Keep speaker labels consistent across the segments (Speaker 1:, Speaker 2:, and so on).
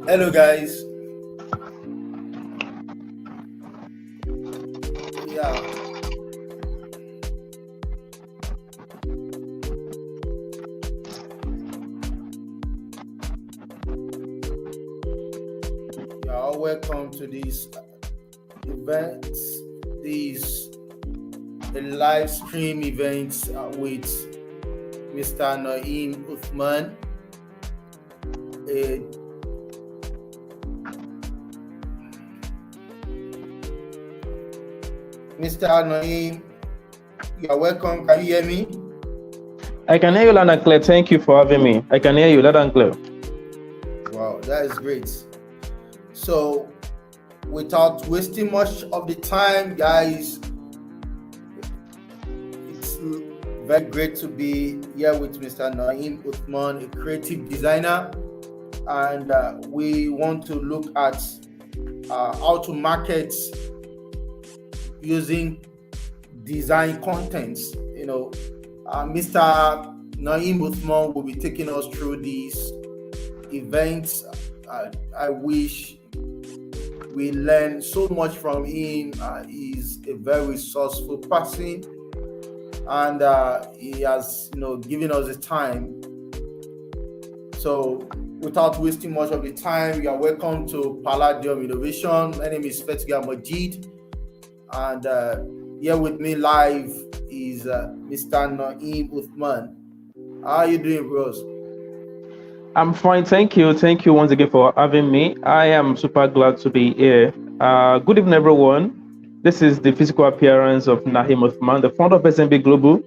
Speaker 1: Hello, guys. Yeah, you're all welcome to this event. This a live stream event with Mr. Naheem Uthman. Uh, Mr. Naheem, you're welcome. Can you hear me?
Speaker 2: I can hear you loud and clear. Thank you for having me. I can hear you loud and clear.
Speaker 1: Wow, that is great. So, without wasting much of the time, guys, it's very great to be here with Mr. Naheem Uthman, a creative designer, and we want to look at how to market using design contents. Mr. Naheem Uthman will be taking us through these events. I wish we learn so much from him. He's a very resourceful person, and he has, given us the time. So, without wasting much of the time, you are welcome to Palladium Innovation. My name is Fetga Majid, and here with me live is Mr. Naheem Uthman. How are you doing, bros?
Speaker 2: I'm fine. Thank you. Thank you once again for having me. I am super glad to be here. Good evening, everyone. This is the physical appearance of Naheem Uthman, the founder of SMB Global,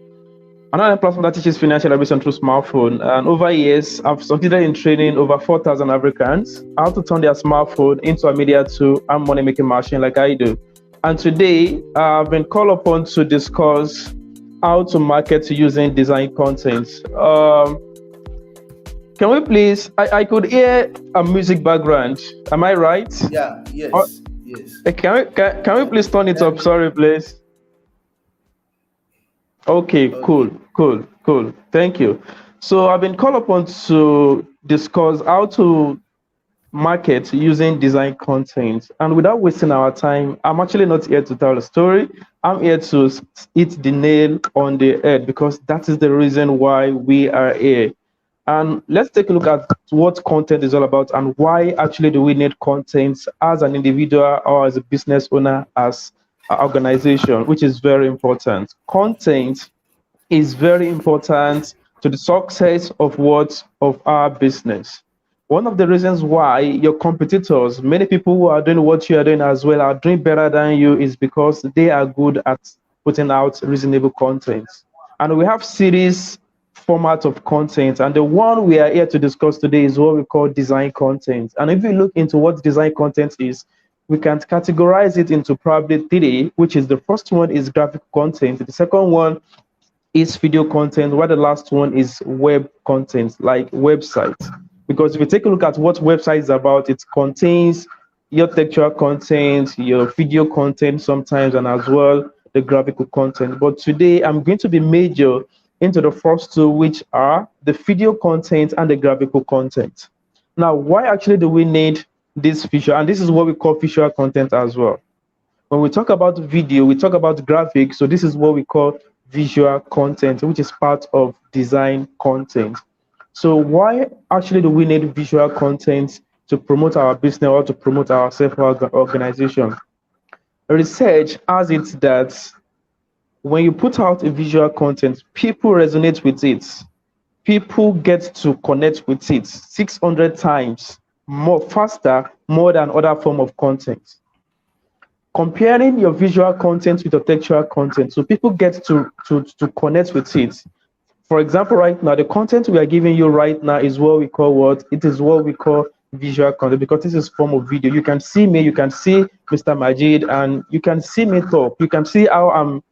Speaker 2: another platform that teaches financial education through smartphone. And over years, I've succeeded in training over 4,000 Africans how to turn their smartphone into a media tool and money-making machine like I do. And today, I've been called upon to discuss how to market using design content. Can we please? I could hear a music background. Am I right?
Speaker 1: Yeah. Yes. Yes.
Speaker 2: Can we please turn it up? Sorry, please. Okay. Cool. Thank you. So I've been called upon to discuss how to market using design content, and without wasting our time, I'm actually not here to tell a story. I'm here to hit the nail on the head because that is the reason why we are here. And let's take a look at what content is all about and why actually do we need content as an individual or as a business owner, as an organization, which is very important. Content is very important to the success of our business. One of the reasons why your competitors, many people who are doing what you are doing as well, are doing better than you is because they are good at putting out reasonable content. And we have series format of content, and the one we are here to discuss today is what we call design content. And if you look into what design content is, we can categorize it into probably three, which is the first one is graphic content, the second one is video content, while the last one is web content, like websites. Because if you take a look at what website is about, it contains your textual content, your video content sometimes, and as well the graphical content. But today I'm going to be major into the first two, which are the video content and the graphical content. Now, why actually do we need this visual? And this is what we call visual content as well. When we talk about video, we talk about graphics. So this is what we call visual content, which is part of design content. So why actually do we need visual content to promote our business or to promote our self-organization? Research has it that when you put out a visual content, people resonate with it. People get to connect with it 600 times more faster, more than other form of content. Comparing your visual content with your textual content, so people get to connect with it. For example, right now, the content we are giving you right now is what we call what? It is what we call visual content, because this is form of video. You can see me, you can see Mr. Majid, and you can see me talk. You can see how I'm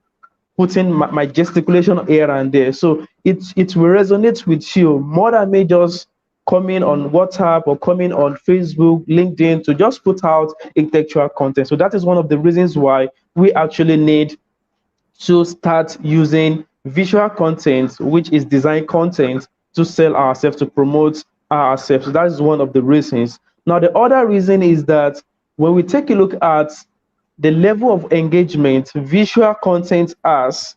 Speaker 2: putting my gesticulation here and there. So it will resonate with you more than me just coming on WhatsApp or coming on Facebook, LinkedIn to just put out a textual content. So that is one of the reasons why we actually need to start using visual content, which is design content, to sell ourselves, to promote ourselves. So that is one of the reasons. Now, the other reason is that when we take a look at the level of engagement visual content has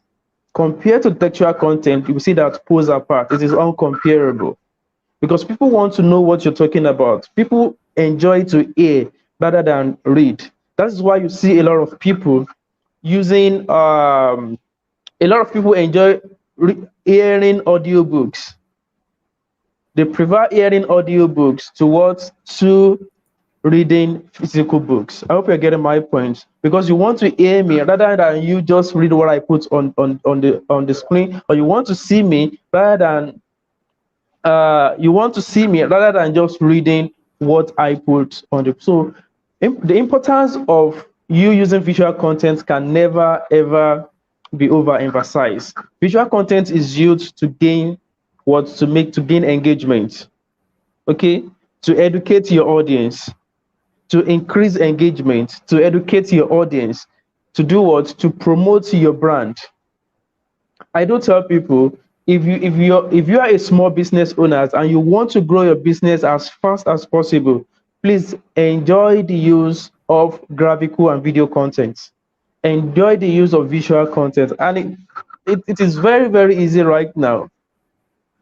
Speaker 2: compared to textual content, you will see that pulls apart. It is uncomparable because people want to know what you're talking about. People enjoy to hear rather than read. That is why you see a lot of people using, a lot of people enjoy hearing audiobooks. They prefer hearing audiobooks to reading physical books. I hope you're getting my point because you want to hear me rather than you just read what I put on the screen, or you want to see me rather than just reading what I put on the. So the importance of you using visual content can never ever be overemphasized. Visual content is used to gain to gain engagement, okay, to educate your audience, to increase engagement, to educate your audience, to do what? To promote your brand. I do tell people, if you are a small business owner and you want to grow your business as fast as possible, please enjoy the use of graphical and video content. Enjoy the use of visual content, and it is very, very easy right now,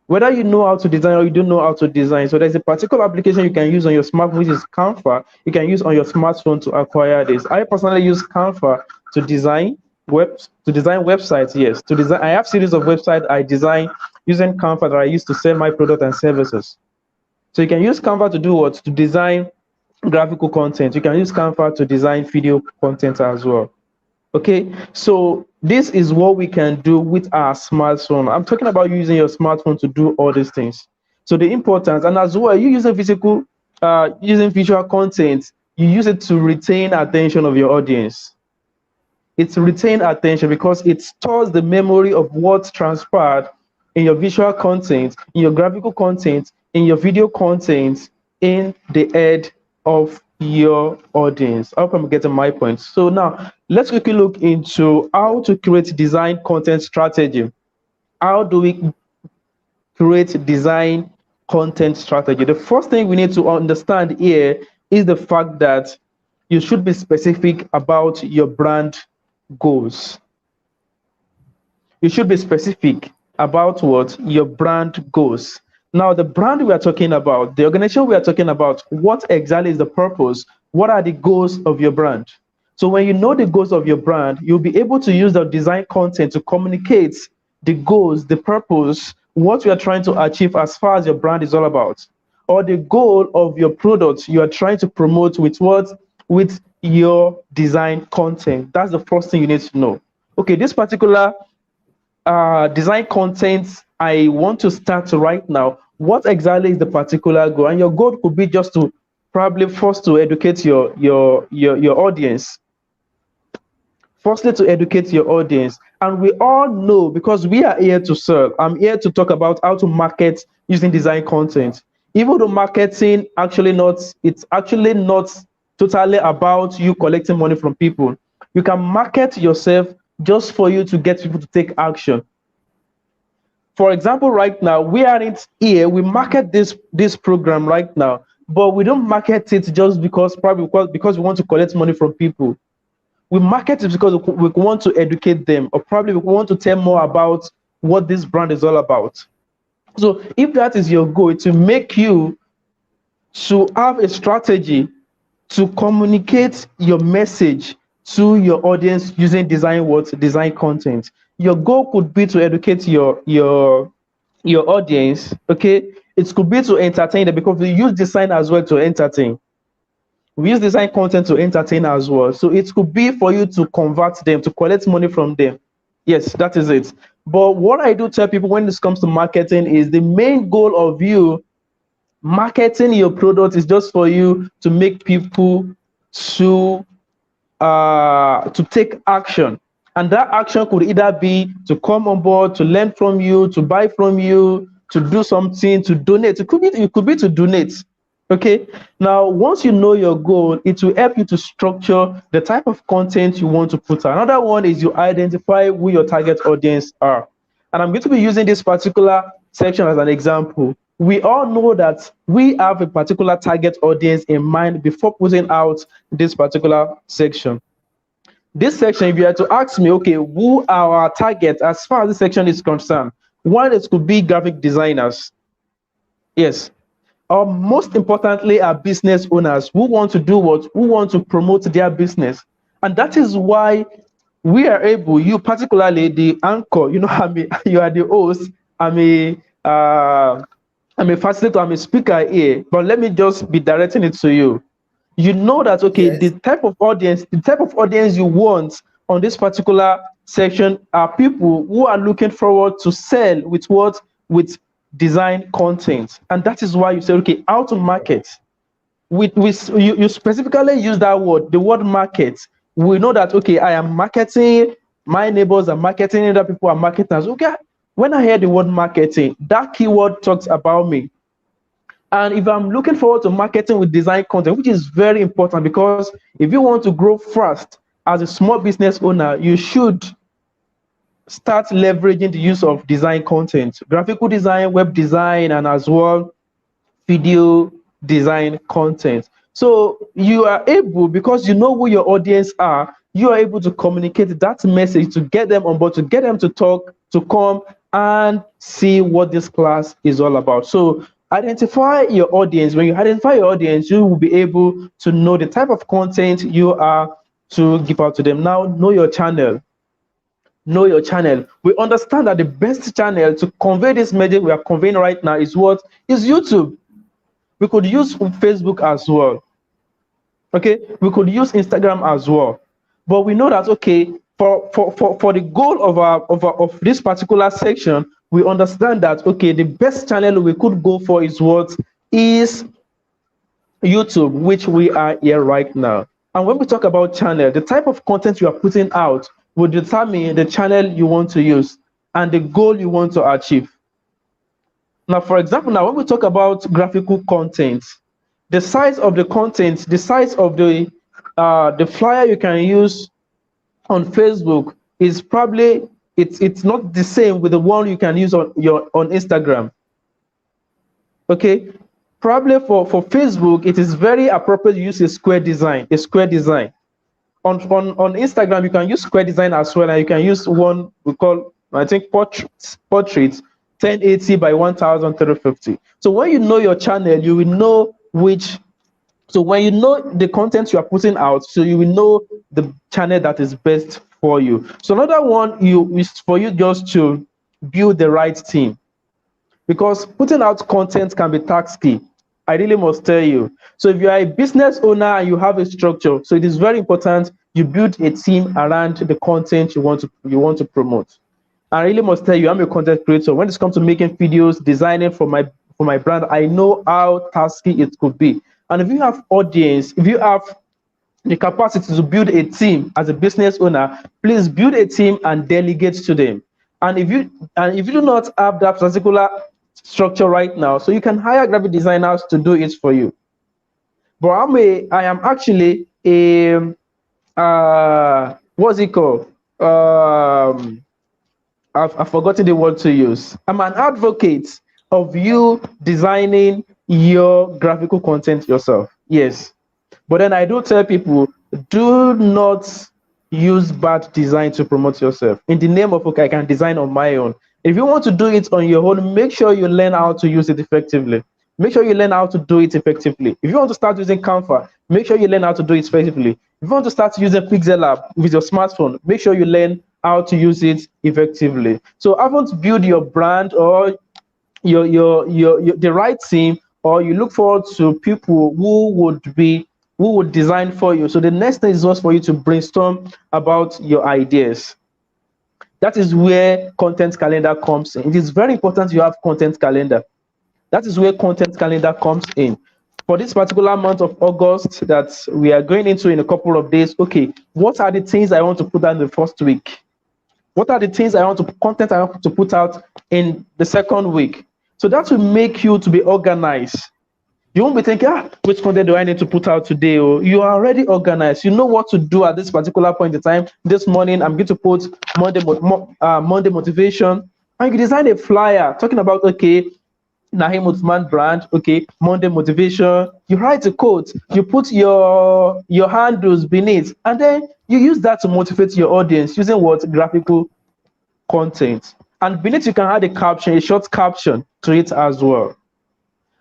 Speaker 2: whether you know how to design or you don't know how to design. So there's a particular application you can use on your smartphone, which is Canva. You can use on your smartphone to acquire this. I personally use Canva to design websites. Yes, to design. I have series of websites I design using Canva that I use to sell my product and services. So you can use Canva to do what? To design graphical content. You can use Canva to design video content as well. Okay, so this is what we can do with our smartphone. I'm talking about using your smartphone to do all these things. So the importance, and as well, you using visual content, you use it to retain attention of your audience. It's retain attention because it stores the memory of what transpired in your visual content, in your graphical content, in your video content, in the head of your audience. I hope I'm getting my point. So now let's quickly look into how to create design content strategy. How do we create design content strategy? The first thing we need to understand here is the fact that you should be specific about your brand goals. You should be specific about what your brand goals. Now, the brand we are talking about, the organization we are talking about, what exactly is the purpose? What are the goals of your brand? So when you know the goals of your brand, you'll be able to use the design content to communicate the goals, the purpose, what you are trying to achieve as far as your brand is all about, or the goal of your product you are trying to promote with what? With your design content. That's the first thing you need to know. Okay, this particular design content I want to start right now. What exactly is the particular goal? And your goal could be just to probably first to educate your audience. Firstly, to educate your audience. And we all know, because we are here to serve, I'm here to talk about how to market using design content. Even though marketing it's actually not totally about you collecting money from people. You can market yourself just for you to get people to take action. For example, right now, we aren't here, we market this program right now, but we don't market it just because because we want to collect money from people. We market it because we want to educate them, or probably we want to tell more about what this brand is all about. So if that is your goal, to make you to have a strategy to communicate your message to your audience using design content. Your goal could be to educate your audience. Okay, it could be to entertain them, because we use design as well to entertain. We use design content to entertain as well. So it could be for you to convert them, to collect money from them. Yes, that is it. But what I do tell people when this comes to marketing is the main goal of you marketing your product is just for you to make people to take action. And that action could either be to come on board, to learn from you, to buy from you, to do something, to donate. It could be to donate. Okay. Now, once you know your goal, it will help you to structure the type of content you want to put out. Another one is you identify who your target audience are. And I'm going to be using this particular section as an example. we all know that we have a particular target audience in mind before putting out this particular section. This section, if you had to ask me, okay, who are our target as far as this section is concerned, one, it could be graphic designers. Yes. Or most importantly, are business owners who want to do what? Who want to promote their business. And that is why we are able, you particularly the anchor, you are the host, I'm a facilitator, I'm a speaker here, but let me just be directing it to you. You know that, okay,
Speaker 1: Yes.
Speaker 2: the type of audience you want on this particular section are people who are looking forward to sell with what? With design content. And that is why you say, okay, how to market. You specifically use that word, the word market. We know that, okay, I am marketing, my neighbors are marketing, other people are marketers. Okay, when I hear the word marketing, that keyword talks about me. And if I'm looking forward to marketing with design content, which is very important, because if you want to grow fast as a small business owner, you should start leveraging the use of design content, graphical design, web design, and as well video design content. So you are able, because you know who your audience are, you are able to communicate that message to get them on board, to get them to talk, to come and see what this class is all about. So identify your audience. When you identify your audience, you will be able to know the type of content you are to give out to them. Now, know your channel. Know your channel. We understand that the best channel to convey this message we are conveying right now is what? Is YouTube. We could use Facebook as well. Okay, we could use Instagram as well. But we know that, okay, for the goal of this particular section, we understand that, okay, the best channel we could go for is what? Is YouTube, which we are here right now. And when we talk about channel, the type of content you are putting out will determine the channel you want to use and the goal you want to achieve. Now, for example, now when we talk about graphical content, the size of the content, the size of the flyer you can use on Facebook is probably it's not the same with the one you can use on Instagram. Okay, probably for Facebook, it is very appropriate to use a square design. On Instagram, you can use square design as well, and you can use one we call, I think, portraits 1080 by 1350. So when you know your channel, you will know which. So when you know the content you are putting out, so you will know the channel that is best for you. So another one is for you just to build the right team, because putting out content can be taxi. I really must tell you. So if you are a business owner and you have a structure, so it is very important you build a team around the content you want to promote. I really must tell you, I'm a content creator. When it comes to making videos, designing for my brand, I know how tasky it could be. And if you have audience, if you have the capacity to build a team as a business owner, please build a team and delegate to them. And if you do not have that particular structure right now, so you can hire graphic designers to do it for you. But I am actually a what's it called? I've forgotten the word to use. I'm an advocate of you designing your graphical content yourself. Yes. But then I do tell people, do not use bad design to promote yourself. In the name of, okay, I can design on my own. If you want to do it on your own, make sure you learn how to use it effectively. Make sure you learn how to do it effectively. If you want to start using Canva, make sure you learn how to do it effectively. If you want to start using Pixel Lab with your smartphone, make sure you learn how to use it effectively. So I want to build your brand or your the right team, or you look forward to people who would design for you. So the next thing is just for you to brainstorm about your ideas. That is where content calendar comes in. It is very important you have content calendar. That is where content calendar comes in. For this particular month of August that we are going into in a couple of days, okay, what are the things I want to put out in the first week? What are the things content I want to put out in the second week? So that will make you to be organized. You won't be thinking, which content do I need to put out today? Or you are already organized. You know what to do at this particular point in time. This morning, I'm going to put Monday motivation. And you design a flyer talking about, okay, Naheem Uthman brand, okay, Monday motivation. You write a quote, you put your handles beneath, and then you use that to motivate your audience using what? Graphical content. And beneath you can add a caption, a short caption to it as well.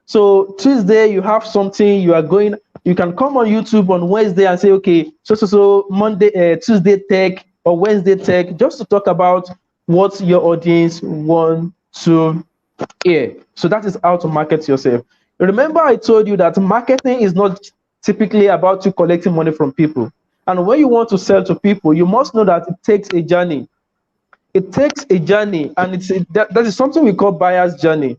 Speaker 2: So Tuesday you have something you are going. You can come on YouTube on Wednesday and say, okay, so Monday, Tuesday tech or Wednesday tech, just to talk about what your audience want to hear. So that is how to market yourself. Remember, I told you that marketing is not typically about you collecting money from people. And when you want to sell to people, you must know that it takes a journey. It takes a journey, and that is something we call buyer's journey.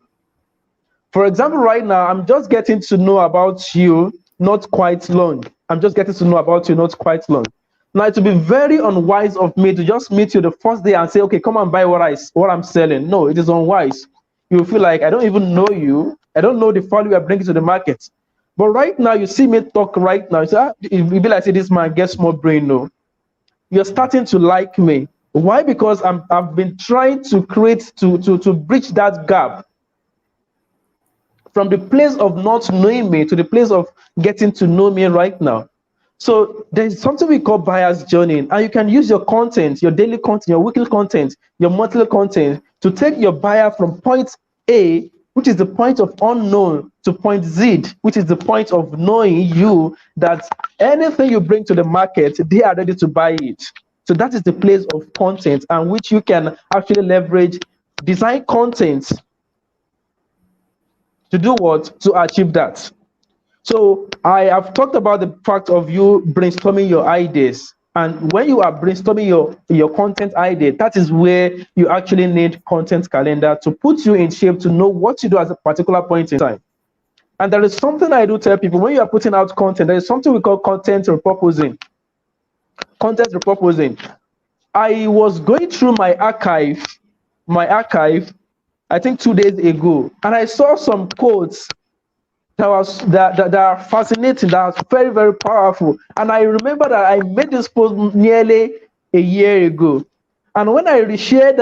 Speaker 2: For example, right now, I'm just getting to know about you not quite long. I'm just getting to know about you not quite long. Now, it would be very unwise of me to just meet you the first day and say, okay, come and buy what I'm selling. No, it is unwise. You feel like I don't even know you. I don't know the value you're bringing to the market. But right now, you see me talk right now. You say, it be like, say, this man gets more brain. No, you're starting to like me. Why? Because I've been trying to create to bridge that gap from the place of not knowing me to the place of getting to know me right now. So there's something we call buyer's journey, and you can use your content, your daily content, your weekly content, your monthly content to take your buyer from point A, which is the point of unknown, to point Z, which is the point of knowing you, that anything you bring to the market, they are ready to buy it. So that is the place of content, and which you can actually leverage design content to do what? To achieve that. So I have talked about the fact of you brainstorming your ideas. And when you are brainstorming your content idea, that is where you actually need content calendar to put you in shape to know what to do at a particular point in time. And there is something I do tell people: when you are putting out content, there is something we call content repurposing. Content repurposing. I was going through my archive, I think 2 days ago, and I saw some quotes that are fascinating, that are very, very powerful. And I remember that I made this post nearly a year ago. And when I reshared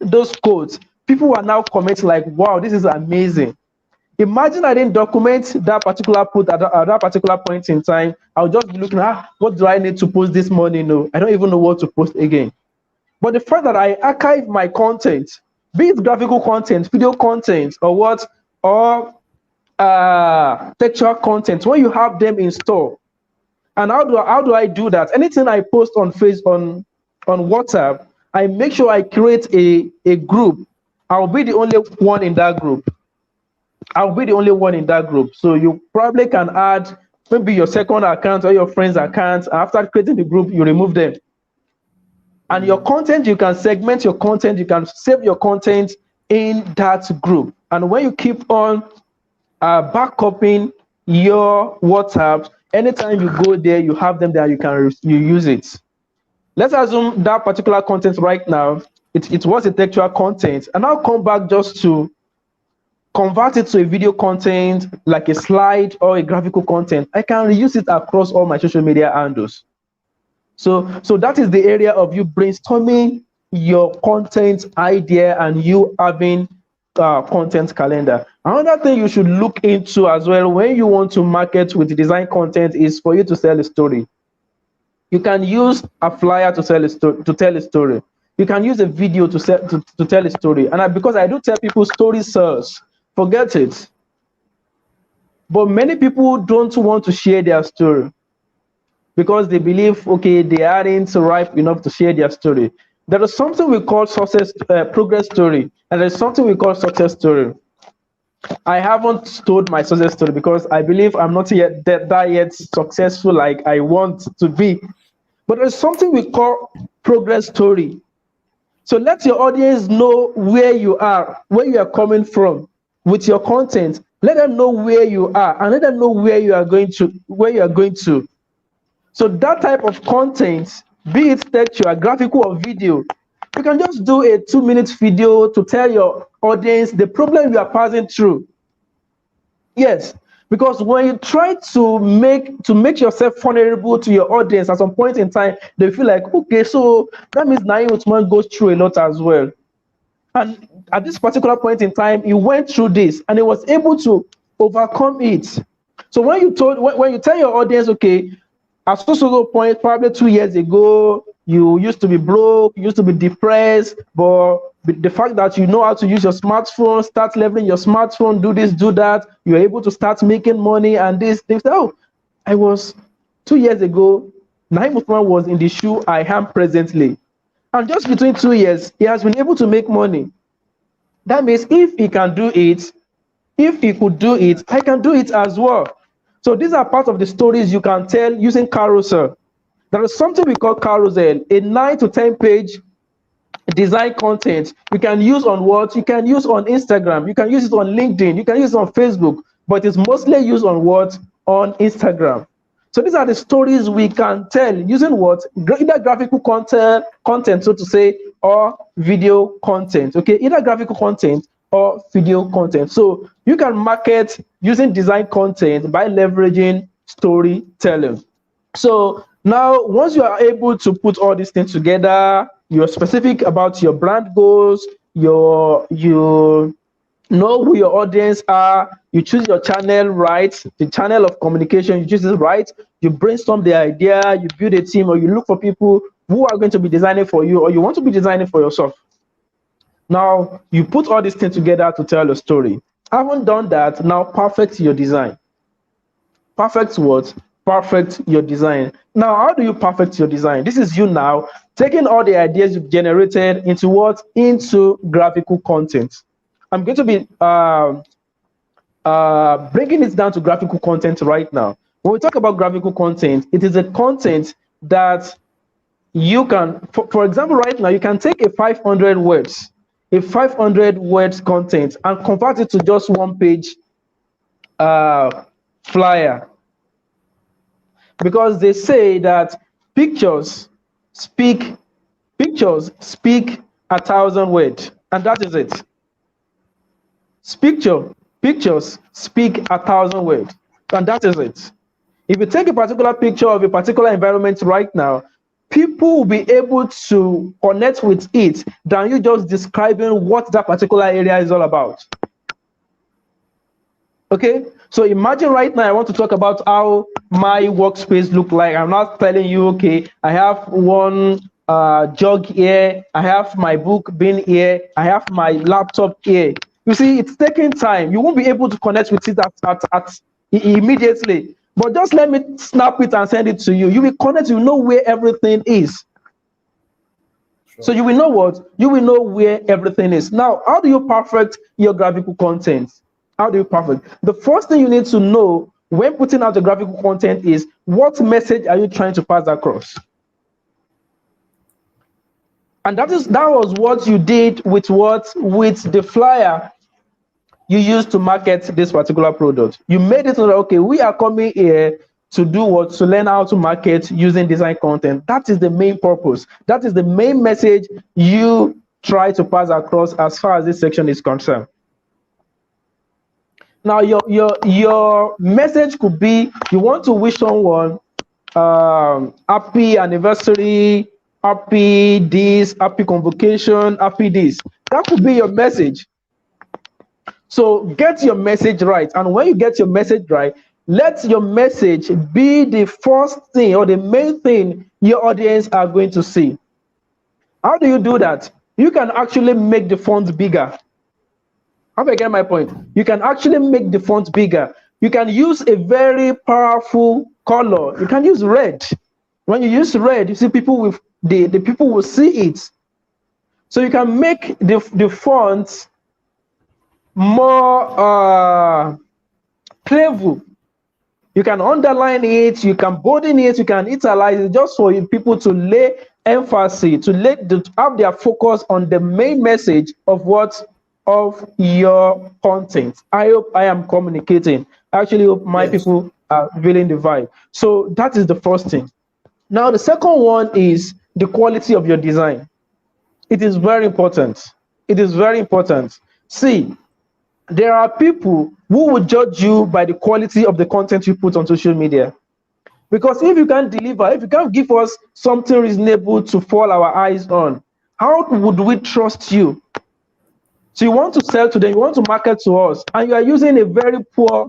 Speaker 2: those quotes, people were now commenting like, wow, this is amazing. Imagine I didn't document that particular post at that particular point in time. I'll just be looking at, what do I need to post this morning? No, I don't even know what to post again. But the fact that I archive my content, be it graphical content, video content, or what, or textual content, when you have them in store. And how do I do that? Anything I post on WhatsApp, I make sure I create a group. I'll be the only one in that group. I'll be the only one in that group. So you probably can add maybe your second account or your friend's account. After creating the group, you remove them. And your content, you can segment your content, you can save your content in that group. And when you keep on backuping your WhatsApp, anytime you go there, you have them there, you use it. Let's assume that particular content right now, it was a textual content, and I'll come back just to convert it to a video content, like a slide or a graphical content. I can reuse it across all my social media handles. So that is the area of you brainstorming your content idea and you having content calendar. Another thing you should look into as well when you want to market with design content is for you to sell a story. You can use a flyer to tell a story. You can use a video to tell a story. And because I do tell people story sells, forget it. But many people don't want to share their story because they believe, okay, they aren't ripe enough to share their story. There is something we call progress story, and there's something we call success story. I haven't told my success story because I believe I'm not yet that successful like I want to be. But there's something we call progress story. So let your audience know where you are, where you are coming from with your content. Let them know where you are and let them know where you are going to. So that type of content, be it textual, graphical, or video, you can just do a 2-minute video to tell your audience the problem you are passing through. Yes, because when you try to make yourself vulnerable to your audience at some point in time, they feel like, okay, so that means Naheem Uthman goes through a lot as well. And at this particular point in time, he went through this and he was able to overcome it. So when you tell your audience, okay, at so point, probably 2 years ago, you used to be broke, you used to be depressed, but the fact that you know how to use your smartphone, start leveling your smartphone, do this, do that, you're able to start making money and this, they say, oh, I was 2 years ago, Naheem Uthman was in the shoe I am presently. And just between 2 years, he has been able to make money. That means if he can do it, if he could do it, I can do it as well. So these are part of the stories you can tell using carousel. There is something we call carousel, a 9 to 10 page design content you can use on what? You can use on Instagram, you can use it on LinkedIn, you can use it on Facebook, but it's mostly used on what? On Instagram. So these are the stories we can tell using what? Either graphical content, so to say, or video content. Okay, either graphical content or video content. So you can market using design content by leveraging storytelling. So now, once you are able to put all these things together, you're specific about your brand goals, you know who your audience are, you choose your channel right, the channel of communication, you choose it right, you brainstorm the idea, you build a team, or you look for people who are going to be designing for you, or you want to be designing for yourself. Now, you put all these things together to tell a story. Having done that, now perfect your design. Perfect what? Perfect your design. Now, how do you perfect your design? This is you now taking all the ideas you've generated into what? Into graphical content. I'm going to be breaking it down to graphical content right now. When we talk about graphical content, it is a content that you can, for example, right now, you can take a 500 words content and convert it to just one page flyer. Because they say that pictures speak 1,000 words, and that is it. Pictures speak 1,000 words, and that is it. If you take a particular picture of a particular environment right now, people will be able to connect with it than you just describing what that particular area is all about. Okay, so imagine right now I want to talk about how my workspace look like. I'm not telling you, okay, I have one jug here, I have my book bin here, I have my laptop here. You see, it's taking time. You won't be able to connect with it immediately. But just let me snap it and send it to you. You will connect, you know where everything is. Sure. So you will know what? You will know where everything is. Now, how do you perfect your graphical content? How do you perfect? The first thing you need to know when putting out the graphical content is what message are you trying to pass across? And that was what you did with the flyer you used to market this particular product. You made it so that, okay, we are coming here to do what? To learn how to market using design content. That is the main purpose. That is the main message you try to pass across as far as this section is concerned. Now, your message could be you want to wish someone happy anniversary, happy this, happy convocation, happy this. That could be your message. So get your message right. And when you get your message right, let your message be the first thing or the main thing your audience are going to see. How do you do that? You can actually make the font bigger. How do I get my point? You can actually make the font bigger. You can use a very powerful color. You can use red. When you use red, you see people with the people will see it. So you can make the font more playful. You can underline it, you can bolden it, you can italize it, just for people to lay emphasis, to have their focus on the main message of your content. I hope I am communicating. I actually hope my people are feeling the vibe. So that is the first thing. Now the second one is the quality of your design. It is very important. It is very important. See, there are people who will judge you by the quality of the content you put on social media. Because if you can't deliver, if you can't give us something reasonable to fall our eyes on, how would we trust you? So you want to sell to them, you want to market to us, and you are using a very poor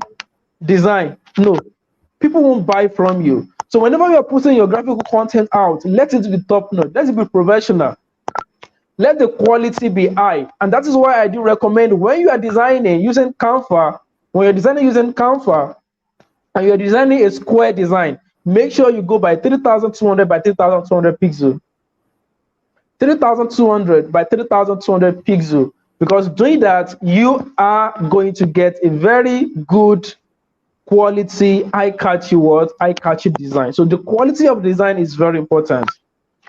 Speaker 2: design. No, people won't buy from you. So whenever you are putting your graphical content out, let it be top notch, let it be professional, let the quality be high. And that is why I do recommend, when you are designing using Canva, when you're designing using Canva and you're designing a square design, make sure you go by 3200 by 3200 pixel. 3200 by 3200 pixel, because doing that, you are going to get a very good quality, eye-catchy word, eye-catchy design. So the quality of design is very important.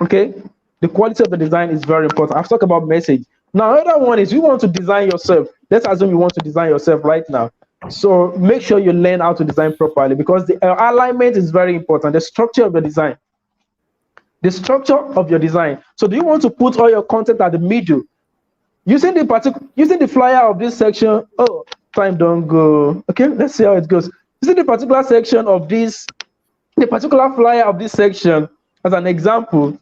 Speaker 2: Okay, the quality of the design is very important. I've talked about message. Now, another one is you want to design yourself. Let's assume you want to design yourself right now. So make sure you learn how to design properly, because the alignment is very important. The structure of the design. The structure of your design. So do you want to put all your content at the middle? Using the flyer of this section. Oh, time don't go. Okay, let's see how it goes. Using the particular section of this, the particular flyer of this section as an example.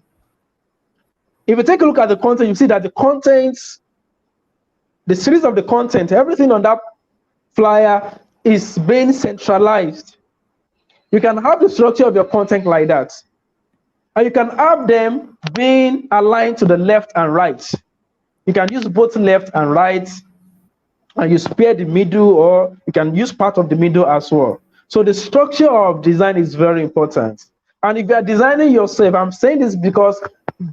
Speaker 2: If you take a look at the content, you see that the contents, the series of the content, everything on that flyer is being centralized. You can have the structure of your content like that. And you can have them being aligned to the left and right. You can use both left and right, and you spare the middle, or you can use part of the middle as well. So the structure of design is very important. And if you are designing yourself, I'm saying this because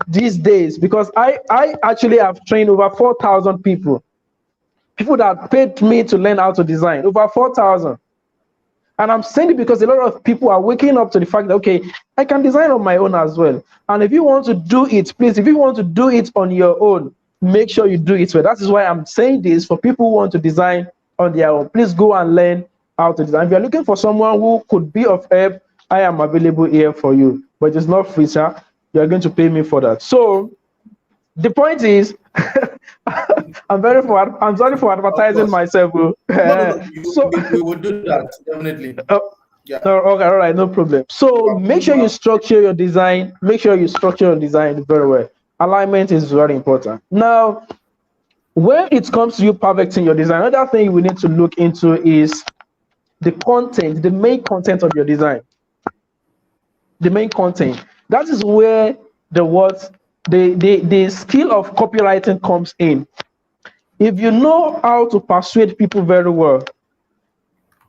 Speaker 2: these days, because I actually have trained over 4,000 people that paid me to learn how to design, over 4,000. And I'm saying it because a lot of people are waking up to the fact that, okay, I can design on my own as well. And if you want to do it, please, if you want to do it on your own, make sure you do it well. That is why I'm saying this for people who want to design on their own. Please go and learn how to design. If you're looking for someone who could be of help, I am available here for you. But it's not free, sir. You're going to pay me for that. So the point is, I'm sorry for advertising myself.
Speaker 1: No, we will do that definitely. Yeah.
Speaker 2: Okay, all right, no problem. So make sure you structure your design. Make sure you structure your design very well. Alignment is very important. Now, when it comes to you perfecting your design, another thing we need to look into is the content, the main content of your design. The main content. That is where the skill of copywriting comes in. If you know how to persuade people very well,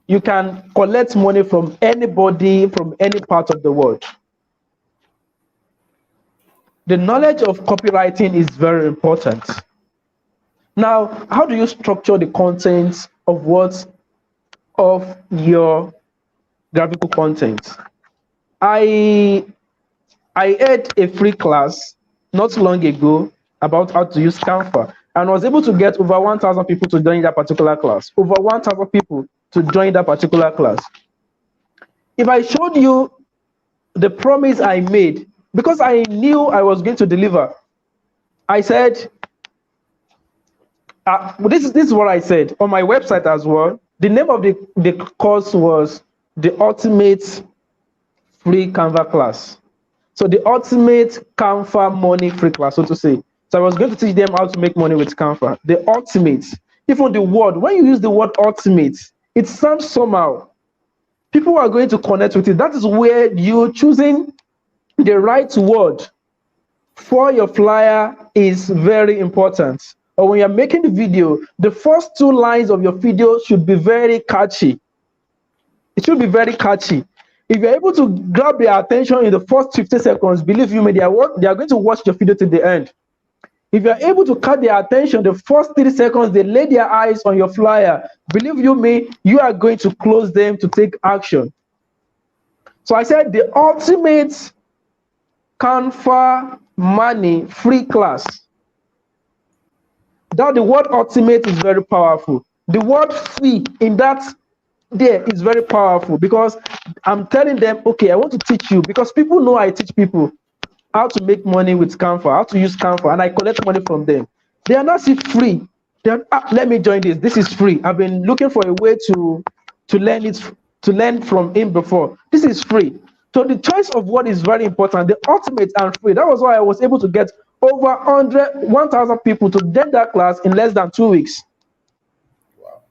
Speaker 2: you can collect money from anybody from any part of the world. The knowledge of copywriting is very important. Now, how do you structure the content of your graphical content? I had a free class not long ago about how to use Canva, and was able to get over 1,000 people to join that particular class. Over 1,000 people to join that particular class. If I showed you the promise I made, because I knew I was going to deliver, I said, this is what I said on my website as well. The name of the course was the Ultimate Free Canva Class. So the Ultimate Canva Money Free Class, so to say. So I was going to teach them how to make money with Canva. The ultimate, even the word, when you use the word ultimate, it sounds somehow. People are going to connect with it. That is where you're choosing the right word for your flyer is very important. Or when you're making the video, the first 2 lines of your video should be very catchy. It should be very catchy. If you're able to grab their attention in the first 50 seconds, believe you me, they are going to watch your video to the end. If you're able to catch their attention the first 30 seconds, they lay their eyes on your flyer, believe you me, you are going to close them to take action. So I said the ultimate Canva money free class. That the word ultimate is very powerful. The word free in that there is very powerful, because I'm telling them, okay, I want to teach you, because people know I teach people how to make money with Canva, how to use Canva, and I collect money from them. They are not free. They're, let me join this. This is free. I've been looking for a way to learn from him before. This is free. So the choice of word is very important. The ultimate and free. That was why I was able to get over 1,000 people to take that class in less than 2 weeks.
Speaker 1: Wow.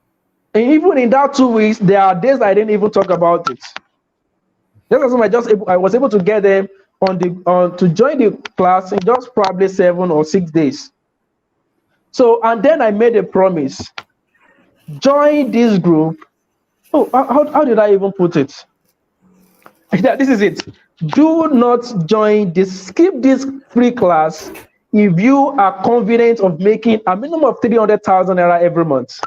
Speaker 2: And even in that 2 weeks, there are days I didn't even talk about it. I was able to get them to join the class in just probably 7 or 6 days. So, and then I made a promise: join this group. Oh, how did I even put it? Yeah, this is it. Do not join this, skip this free class if you are confident of making a minimum of 300,000 naira every month.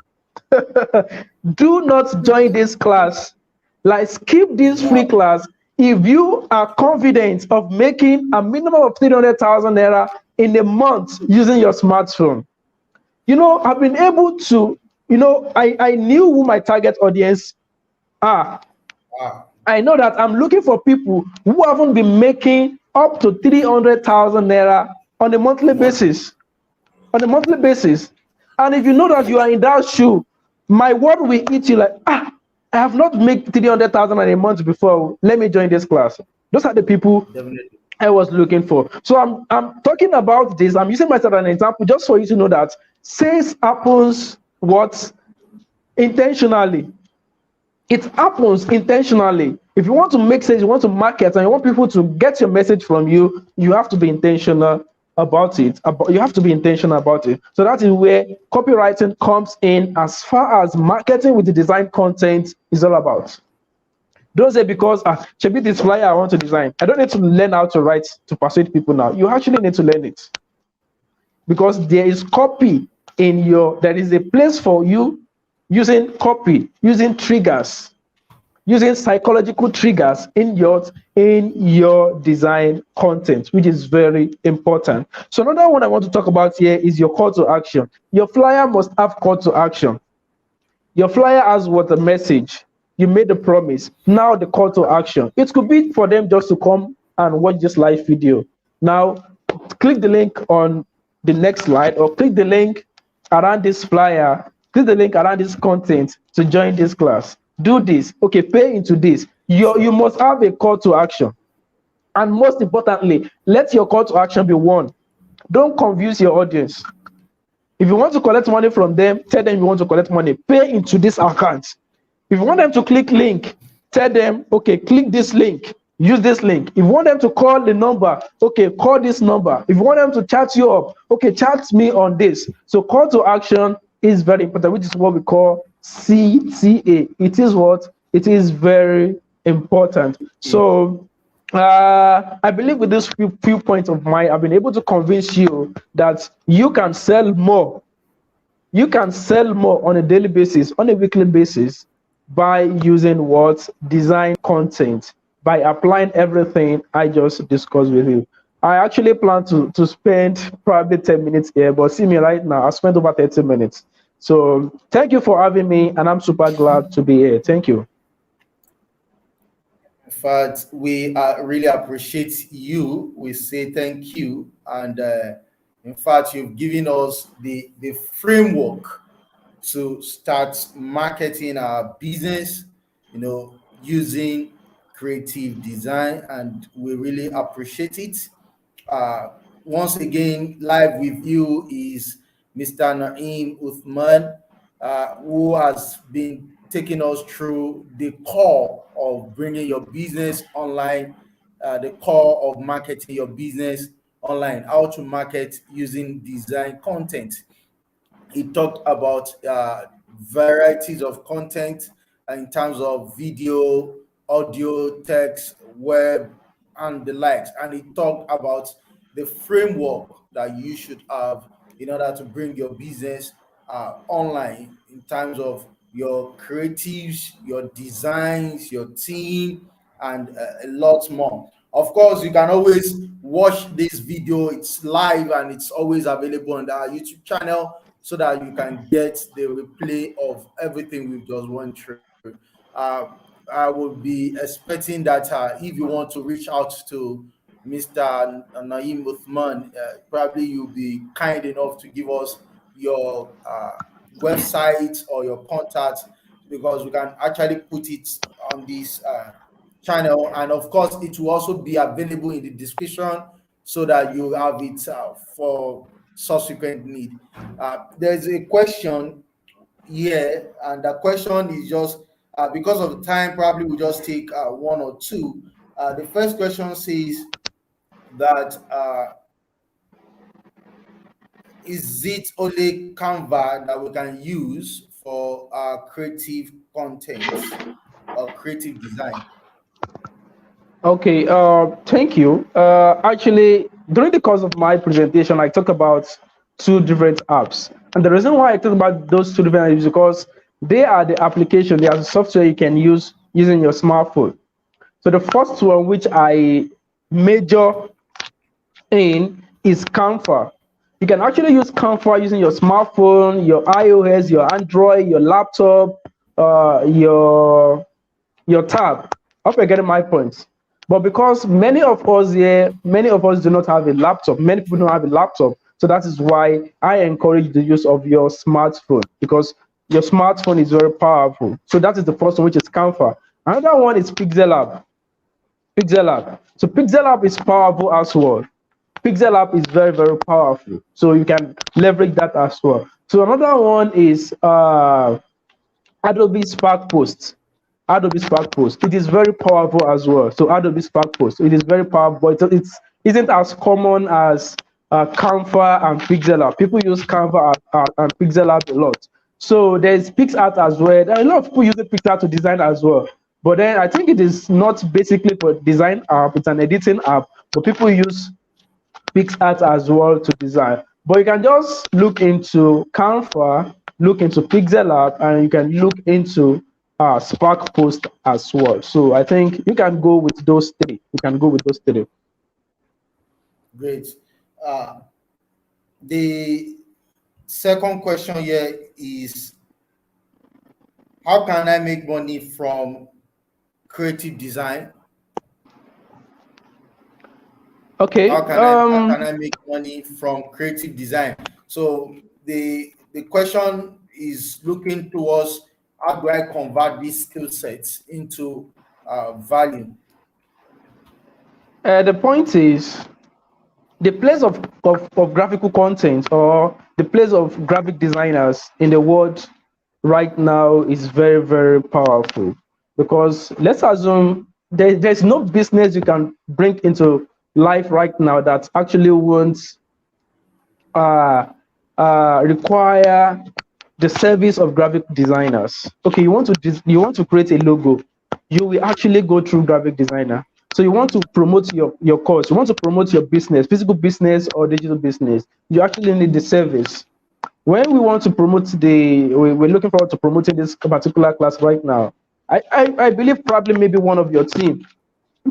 Speaker 2: Do not join this class. Like, skip this free
Speaker 1: Wow.
Speaker 2: class if you are confident of making a minimum of 300,000 naira in a month using your smartphone. I've been able to, I knew who my target audience are.
Speaker 1: Wow.
Speaker 2: I know that I'm looking for people who haven't been making up to 300,000 naira on a monthly
Speaker 1: Month.
Speaker 2: basis. On a monthly basis. And if you know that you are in that shoe, my word will eat you like, I have not made 300,000 in a month before. Let me join this class. Those are the people
Speaker 1: Definitely.
Speaker 2: I was looking for. So I'm talking about this. I'm using myself as an example just for you to know that sales happens what? Intentionally. It happens intentionally. If you want to make sense, you want to market, and you want people to get your message from you, you have to be intentional about it. You have to be intentional about it. So that is where copywriting comes in, as far as marketing with the design content is all about. Don't say because should be this flyer I want to design. I don't need to learn how to write to persuade people now. You actually need to learn it, because there is copy there is a place for you using copy, using triggers, using psychological triggers in your design content, which is very important. So another one I want to talk about here is your call to action. Your flyer must have call to action. Your flyer has what? A message. You made a promise. Now the call to action. It could be for them just to come and watch this live video. Now, click the link on the next slide, or click the link around this flyer, click the link around this content to join this class. Do this. Okay, pay into this. You must have a call to action. And most importantly, let your call to action be one. Don't confuse your audience. If you want to collect money from them, tell them you want to collect money. Pay into this account. If you want them to click link, tell them, okay, click this link. Use this link. If you want them to call the number, okay, call this number. If you want them to chat you up, okay, chat me on this. So call to action is very important, which is what we call CTA. It is what? It is very important.
Speaker 1: Yeah.
Speaker 2: So I believe with these few points of mine, I've been able to convince you that you can sell more. You can sell more on a daily basis, on a weekly basis, by using what? Design content, by applying everything I just discussed with you. I actually plan to spend probably 10 minutes here, but see me right now, I spent over 30 minutes. So thank you for having me, and I'm super glad to be here. Thank you.
Speaker 1: In fact, we really appreciate you. We say thank you, and in fact, you've given us the framework to start marketing our business. Using creative design, and we really appreciate it. Uh, Once again, live with you is Mr. Naeem Uthman, who has been taking us through the core of bringing your business online, the core of marketing your business online, how to market using design content. He talked about varieties of content in terms of video, audio, text, web, and the likes. And he talked about the framework that you should have in order to bring your business online in terms of your creatives, your designs, your team, and a lot more. Of course, you can always watch this video. It's live and it's always available on our YouTube channel, so that you can get the replay of everything we've just went through. Uh, I would be expecting that if you want to reach out to Mr. Naeem Uthman, probably you'll be kind enough to give us your website or your contact, because we can actually put it on this channel. And of course, it will also be available in the description so that you have it for subsequent need. There's a question here, and the question is just because of the time, probably we'll just take one or two. The first question says that is it only Canva that we can use for creative content or creative design?
Speaker 2: Okay, thank you. Actually, during the course of my presentation, I talked about two different apps. And the reason why I talk about those two different apps is because they are the application, they are the software you can use using your smartphone. So the first one, which I major in, is Canva. You can actually use Canva using your smartphone, your iOS, your Android, your laptop, your tab. I hope you're getting my points. But because many of us do not have a laptop. Many people don't have a laptop. So that is why I encourage the use of your smartphone, because your smartphone is very powerful. So that is the first one, which is Canva. Another one is Pixel App. Pixel App. So Pixel App is powerful as well. Pixel App is very, very powerful. So you can leverage that as well. So another one is Adobe Spark Post. Adobe Spark Post. It is very powerful as well. So Adobe Spark Post. It is very powerful, but it isn't as common as Canva and Pixel App. People use Canva and Pixel App a lot. So there's PixArt as well. There are a lot of people using PixArt to design as well. But then I think it is not basically for design app. It's an editing app. But people use PixArt as well to design. But you can just look into Canva, look into Pixel App, and you can look into Spark Post as well. So I think you can go with those three. You can go with those three.
Speaker 1: Great. Uh, the second question here is, how can I make money from creative design?
Speaker 2: Okay.
Speaker 1: How can I make money from creative design? So the question is looking towards, how do I convert these skill sets into value?
Speaker 2: The point is, the place of graphical content, or the place of graphic designers in the world right now, is very, very powerful. Because let's assume there's no business you can bring into life right now that actually won't uh, require the service of graphic designers. Okay, you want to create a logo, you will actually go through graphic designer. So you want to promote your course, you want to promote your business, physical business or digital business, you actually need the service. When we want to promote we're looking forward to promoting this particular class right now. I believe probably maybe one of your team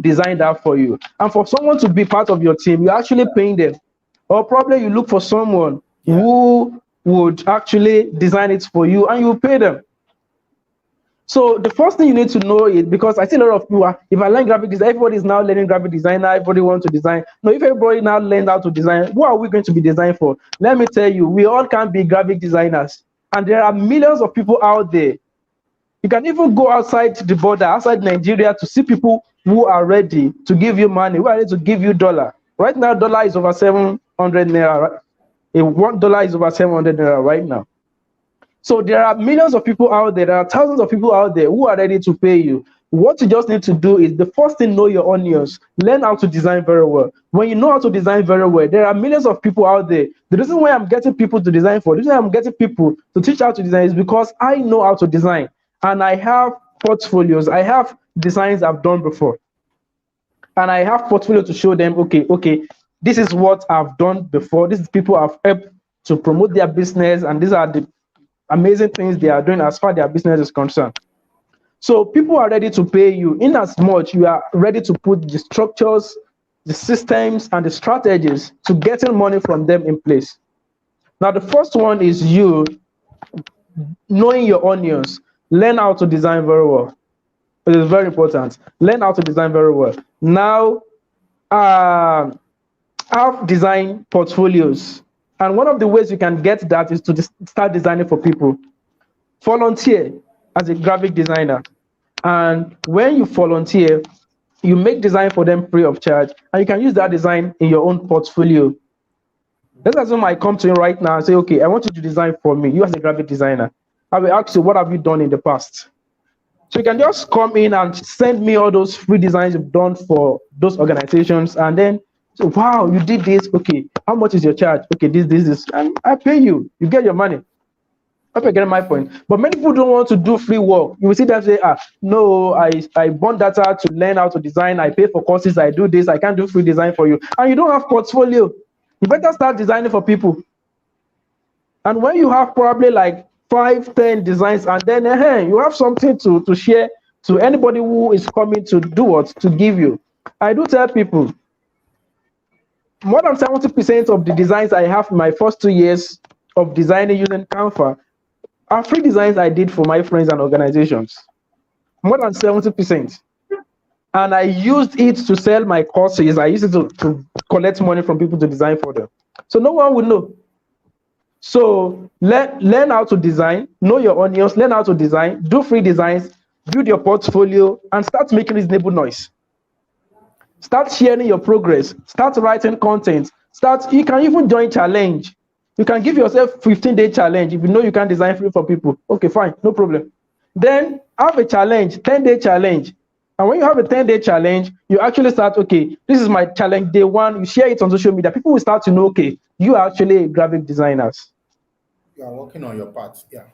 Speaker 2: design that for you. And for someone to be part of your team, you're actually paying them. Or probably you look for someone
Speaker 1: Yeah.
Speaker 2: who would actually design it for you and you pay them. So the first thing you need to know is, because I see a lot of people if I learn graphic design, everybody is now learning graphic designer, everybody wants to design. No, if everybody now learns how to design, what are we going to be designed for? Let me tell you, we all can be graphic designers. And there are millions of people out there. You can even go outside the border, outside Nigeria, to see people who are ready to give you money, who are ready to give you dollar. Right now, dollar is over 700 naira. Right? $1 is over 700 naira right now. So there are millions of people out there, there are thousands of people out there who are ready to pay you. What you just need to do is, the first thing, know your onions. Learn how to design very well. When you know how to design very well, there are millions of people out there. The reason why I'm getting people to design for, the reason I'm getting people to teach how to design, is because I know how to design. And I have portfolios, I have designs I've done before. And I have portfolio to show them, okay, this is what I've done before. This is people I've helped to promote their business, and these are the amazing things they are doing as far as their business is concerned. So people are ready to pay you in as much you are ready to put the structures, the systems, and the strategies to getting money from them in place. Now, the first one is you knowing your onions. Learn how to design very well. It is very important. Learn how to design very well. Now, have design portfolios. And one of the ways you can get that is to start designing for people. Volunteer as a graphic designer. And when you volunteer, You make design for them free of charge, and you can use that design in your own portfolio. Let's assume I come to you right now and say, okay, I want you to design for me. You as a graphic designer, I will ask you, what have you done in the past? So you can just come in and send me all those free designs you've done for those organizations, and then so wow, you did this. Okay, how much is your charge? Okay, this, and I pay you. You get your money. Hope you get my point. But many people don't want to do free work. You will see them say, no, I burn data to learn how to design. I pay for courses. I do this. I can't do free design for you. And you don't have portfolio. You better start designing for people. And when you have probably like 5, 10 designs, and then you have something to share to anybody who is coming to do what to give you. I do tell people more than 70% of the designs I have in my first 2 years of designing using Canva are free designs I did for my friends and organizations. More than 70%. And I used it to sell my courses. I used it to collect money from people to design for them. So no one would know. So learn how to design, know your audience, learn how to design, do free designs, build your portfolio, and start making reasonable noise. Start sharing your progress, start writing content, you can even join challenge. You can give yourself 15-day challenge if you know you can design free for people. Okay, fine, no problem. Then have a challenge, 10-day challenge. And when you have a 10-day challenge, you actually start, okay, this is my challenge day one. You share it on social media. People will start to know, okay, you are actually graphic designers.
Speaker 1: You are working on your part. Yeah.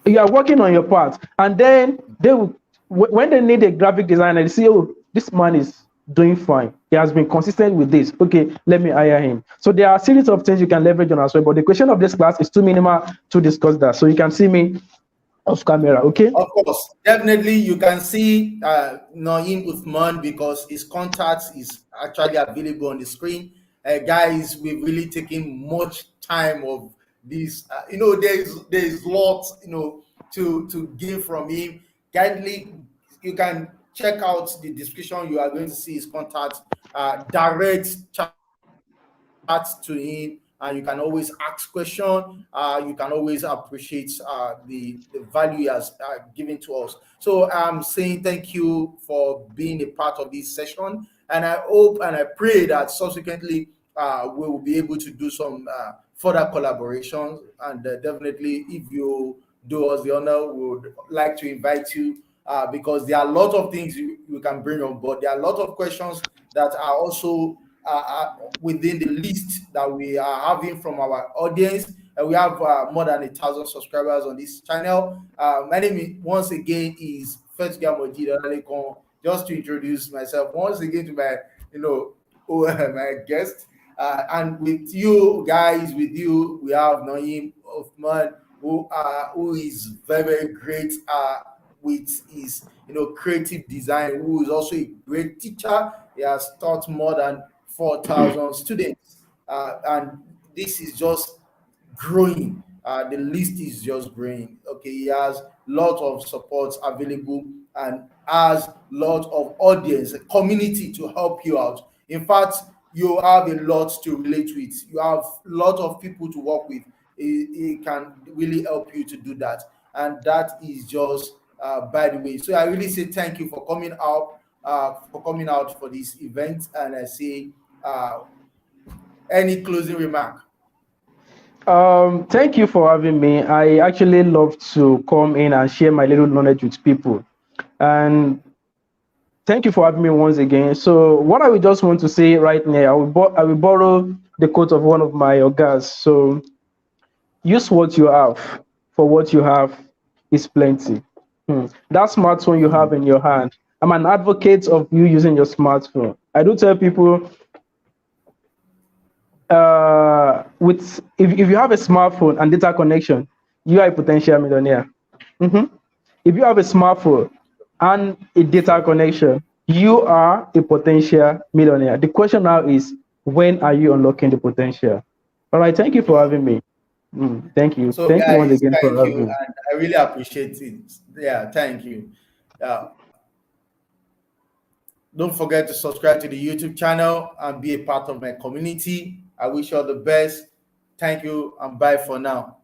Speaker 2: You are working on your part. And then they will, when they need a graphic designer, they see, oh, this man is doing fine. He has been consistent with this. Okay, let me hire him. So there are a series of things you can leverage on as well. But the question of this class is too minimal to discuss that. So you can see me off camera, okay?
Speaker 1: Of course, definitely you can see Naheem Uthman because his contact is actually available on the screen. Guys, we've really taken much time of this. There's lots to gain from him. Kindly, you can check out the description. You are going to see his contact. Direct chat to him, and you can always ask question. You can always appreciate the value he has given to us. So I'm saying thank you for being a part of this session, and I hope and I pray that subsequently we will be able to do some further collaborations, and definitely if you do us the honor, we would like to invite you because there are a lot of things you can bring on board. There are a lot of questions that are also within the list that we are having from our audience. We have more than 1,000 subscribers on this channel. My name once again is First Gamoji Olalekan. Just to introduce myself once again to my, my guest. And with you guys, we have Naheem Uthman, who is very, very great with his creative design, who is also a great teacher. He has taught more than 4,000 students, and this is just growing. The list is just growing. Okay, he has lot of support available and has lot of audience, a community to help you out. In fact, you have a lot to relate with. You have a lot of people to work with. It can really help you to do that, and that is just by the way. So I really say thank you for coming out for this event, and I say any closing remark.
Speaker 2: Thank you for having me. I actually love to come in and share my little knowledge with people. And thank you for having me once again. So what I would just want to say right now, I will borrow the quote of one of my ogas. So use what you have, for what you have is plenty. That smartphone you have in your hand, I'm an advocate of you using your smartphone. I do tell people, if you have a smartphone and data connection, you are a potential millionaire. If you have a smartphone and a data connection, you are a potential millionaire. The question now is, when are you unlocking the potential? All right, thank you for having me. Thank you.
Speaker 1: So,
Speaker 2: Thank you once
Speaker 1: guys,
Speaker 2: again for
Speaker 1: thank you,
Speaker 2: having me.
Speaker 1: and I really appreciate it. Yeah, thank you. Uh, don't forget to subscribe to the YouTube channel and be a part of my community. I wish you all the best. Thank you, and bye for now.